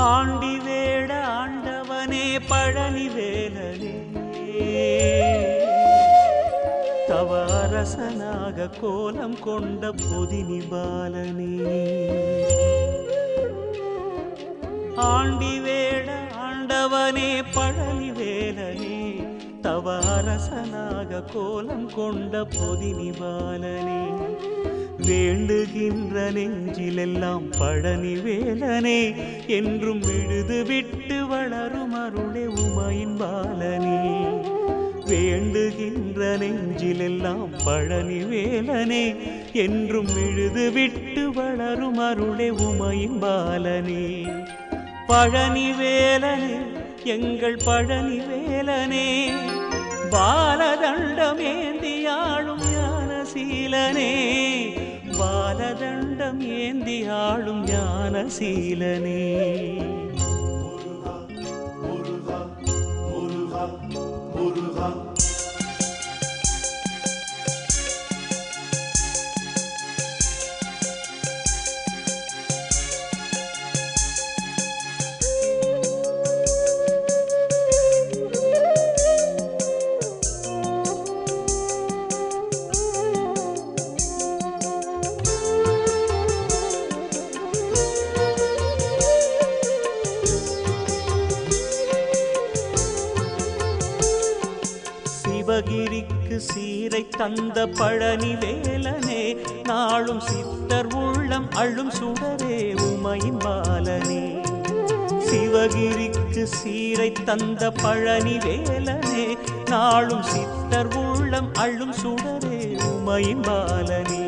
Aunty வேட ஆண்டவனே பழனி வேலனே தவ அரசனாக கோலம் கொண்ட பொதினி பாலனே ஆண்டி வேட ஆண்டவனே பழனி வேலனே தவ அரசனாக கோலம் கொண்ட பொதினி பாலனே வேண்டுகின்ற நெஞ்சிலெல்லாம் பழனி வேலனே என்றும் விழுது விட்டு வளரும் அருளே உமையின் பாலனே வேண்டுகின்ற நெஞ்சிலெல்லாம் பழனி வேலனே என்றும் விழுது விட்டு வளரும் அருளே உமையின் பாலனே பழனி வேலனே எங்கள் பழனி வேலனே பாலதண்டம் ஏந்தியாளும் ஞானசீலனே பாலதண்டம் ஏந்தியாளும் ஞானசீலனே முருகா முருகா முருகா சிவகிரிக்கு சீரை தந்த பழனி வேலனே நாளும் சித்தர் உள்ளம் அழும் சுடரே உமையின் பாலனே சிவகிரிக்கு சீரை தந்த பழனி வேலனே நாளும் சித்தர் உள்ளம் அழும் சுடரே உமையின் பாலனே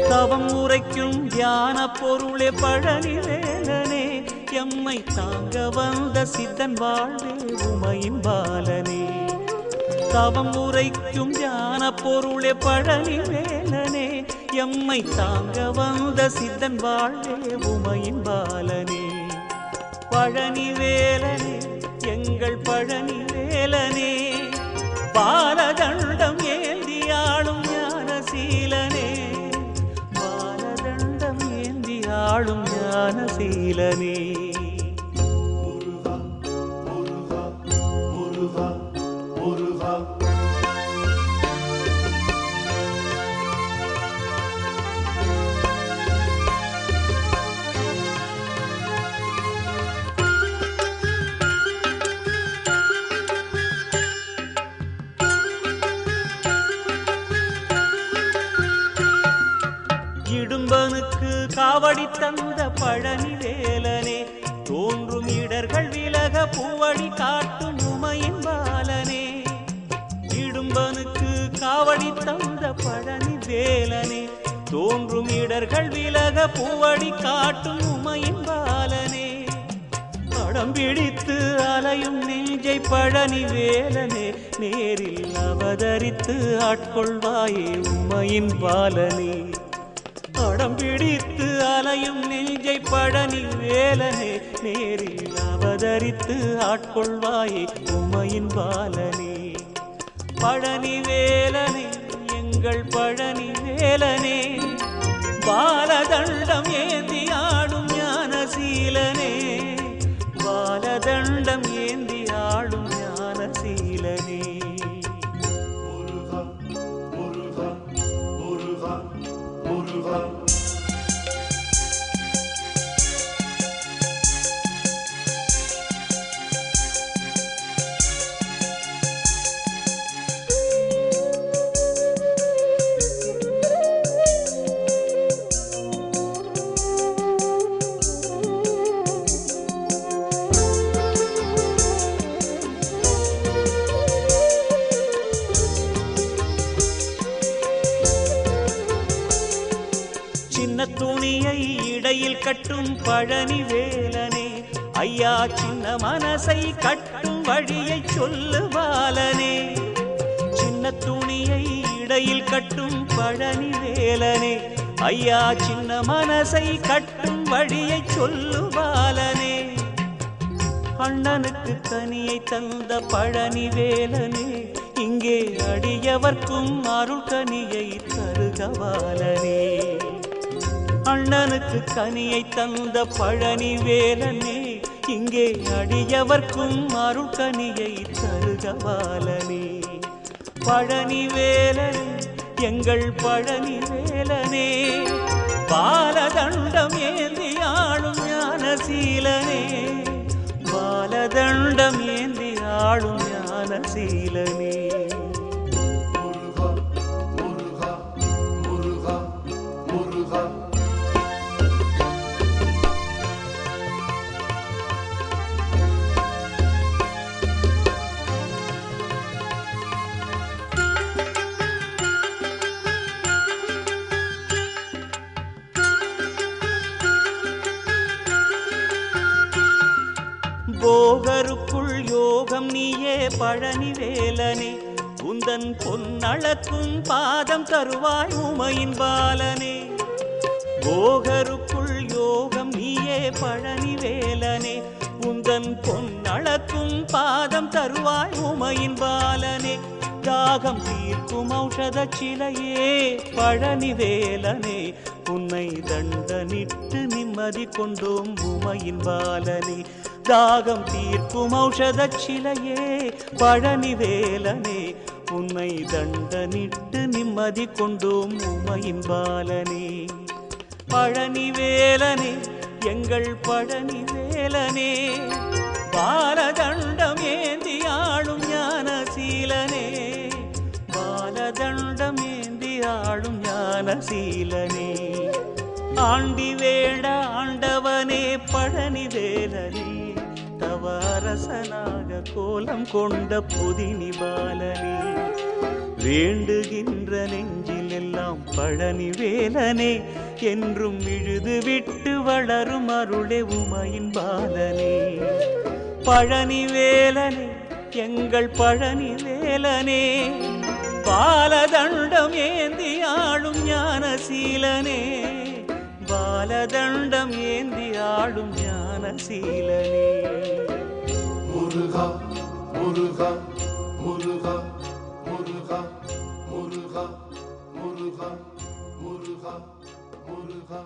தவம் உரைக்கும் தியான பொருளே பழனி வேலனே எம்மை தாங்க வந்த சித்தன் வாழ்வே உமையின் பாலனே தவம் உரைக்கும் ஞான பொருளே பழனி வேலனே எம்மை தாங்க வந்த சித்தன் வாழ்வே உமையின் பாலனே பழனி வேலனே எங்கள் பழனி வேலனே பாலதண்டம் ஏந்தியாளும் ஞானசீலனே பாலதண்டம் ஏந்தியாளும் ஞானசீலனே முருகா முருகா முருகா முருகா இடும்பனுக்கு காவடி தந்த பழனி வேலனே தோன்றும் இடர்கள் விலக பூவடி காட்டும் உமையின் பாலனே இடும்பனுக்கு காவடி தந்த பழனி வேலனே தோன்றும் இடர்கள் விலக பூவடி காட்டும் உமையின் பாலனே படம் பிடித்து அலையும் நெஞ்சை பழனி வேலனே நேரில் அவதரித்து ஆட்கொள்வாயே உமையின் பாலனே படம் பிடித்து அலையும் நெஞ்சை பழனி வேலனே நேரில் அவதரித்து ஆட்கொள்வாயே உமையின் பாலனே பழனி வேலனே எங்கள் பழனி வேலனே பாலதண்டம் ஏந்தி ஆடும் ஞானசீலனே பாலதண்டம் ஏந்தி ஆடும் ஞானசீலனே முருகா முருகா முருகா முருகா சின்ன துணியை இடையில் கட்டும் பழனி வேலனே ஐயா சின்ன மனசை கட்டும் வழியை சொல்லு பாலனே சின்ன துணியை இடையில் கட்டும் பழனி வேலனே ஐயா சின்ன மனசை கட்டும் வழியை சொல்லு பாலனே அண்ணனுக்கு கனியை தந்த பழனி வேலனே இங்கே அடியவர்க்கும் அருள் கனியை தருகவாலனே அண்ணனுக்கு கனியை தந்த பழனி வேலனே இங்கே அடியவர்க்கும் அருள்கனியை தருகபாலனே. பழனி வேலனே எங்கள் பழனி வேலனே, பாலதண்டம் ஏந்தி ஆளும் ஞானசீலனே, பாலதண்டம் ஏந்தி ஆளும் ஞானசீலனே. போகருக்குள் யோகம் நீயே பழனி வேலனே, உந்தன் பொன்னளக்கும் பாதம் தருவாய் உமையின் பாலனே. போகருக்குள் யோகம் நீயே பழனி வேலனே, உந்தன் பொன்னளக்கும் பாதம் தருவாய் உமையின் பாலனே. தாகம் தீர்க்கும் ஔஷத சிலையே பழனி வேலனே, உன்னை தண்டனிட்டு நிம்மதி கொண்டோம் உமையின் பாலனே. தாகம் தீர்க்கும் ஔஷத சிலையே பழனி வேலனே, உன்னை தண்டனிட்டு நிம்மதி கொண்டோம் உமையின் பாலனே. பழனி வேலனே எங்கள் பழனி வேலனே, பாலதண்டம் ஏந்தி ஆளும் ஞானசீலனே, பாலதண்டம் ஏந்தி ஆளும் ஞானசீலனே. ஆண்டி வேட ஆண்டவனே பழனி வேலனே, தவ அரசனாக கோலம் கொண்ட புதினி பாலனே. வேண்டுகின்ற நெஞ்சில் எல்லாம் பழனி வேலனே, என்றும் விழுது விட்டு வளரும் அருளே உமையின் பாலனே. பழனி வேலனே எங்கள் பழனி வேலனே, பாலதண்டம் ஏந்தி ஆளும் ஞானசீலனே, பாலதண்டம் ஏந்தி ஆளும் ஞானசீலனே. முருகா முருகா முருகா முருகா முருகா முருகா முருகா முருகா